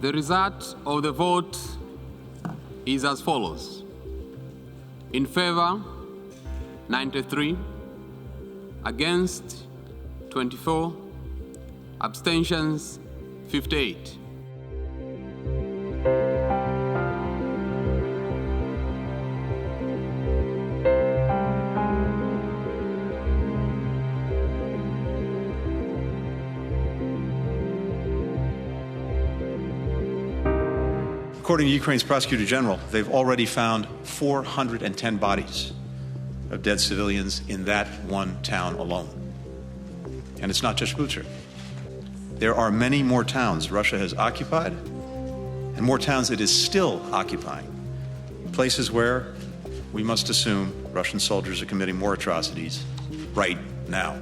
The result of the vote is as follows. In favor, 93, against, 24, abstentions, 58. According to Ukraine's Prosecutor General, they've already found 410 bodies of dead civilians in that one town alone. And it's not just Bucha. There are many more towns Russia has occupied and more towns it is still occupying, places where we must assume Russian soldiers are committing more atrocities right now.